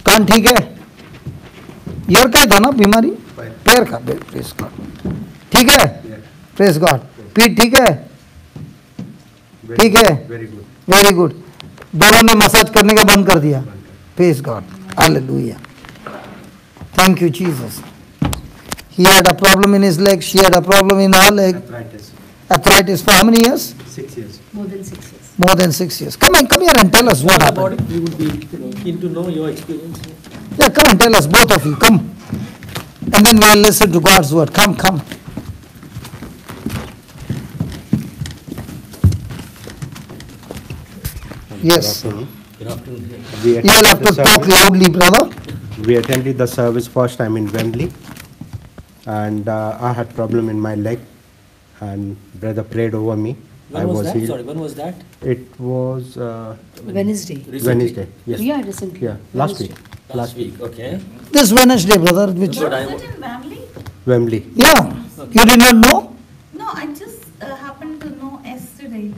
कान ठीक है? ईयर का था ना बीमारी? पैर का। Praise God. ठीक है? Praise God. पीठ ठीक है? ठीक है? Very good. दोनों ने मसाज करने का बंद कर दिया। Praise God. Hallelujah. Thank you, Jesus. He had a problem in his leg. She had a problem in her leg. Arthritis for how many years? 6 years. More than 6 years. More than 6 years. Come here and tell us what happened. We would be keen to know your experience. Yeah, come and tell us, both of you. Come. And then we'll listen to God's word. Come. Yes. Good afternoon. You will have to talk loudly, brother. We attended the service first time in Wembley, and I had problem in my leg, and brother prayed over me. When was that? healed. Sorry, when was that? It was Wednesday. Wednesday. Yes. Yeah, recently. Yeah, last week. Last week, okay. This Wednesday, brother. Which? But I Was it in Wembley? Wembley. Yeah. You did not know? No, I just happened to know yesterday.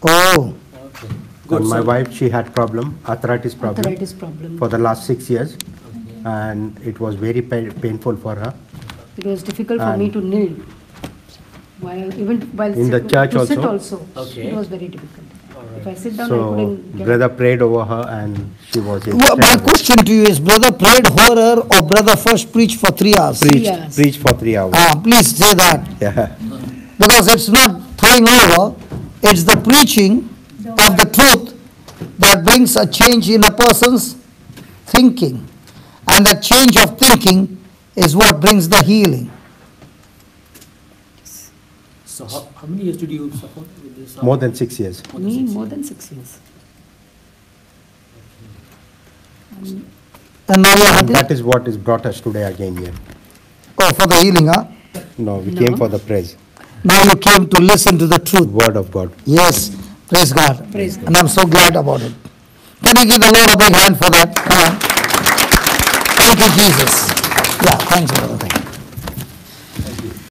Oh. okay. And my so- wife, she had arthritis problem Arthritis problem. for the last 6 years, and it was very painful for her. It was difficult for me to kneel. While In the sit, church to sit also? also. Okay. It was very difficult. If I sit down, I So couldn't get brother prayed over her, and she was Well, my question to you is, brother prayed for her or brother first preached for 3 hours? Yes. preached for 3 hours. Please say that. Yeah. Because it's not throwing over, it's the preaching of the truth that brings a change in a person's thinking. And that change of thinking is what brings the healing. So how many years did you suffer with this? More than 6 years. me more than 6 years. And now you're And happy? that is what is brought us today again here. Oh, for the healing, huh? No, we No. came for the praise, Now you came to listen to the truth. word of God. Yes, praise God. Praise God. And I'm so glad about it. Can you give the Lord a big hand for that? Come on. Thank you, Jesus. Yeah, thanks, brother. Thank you.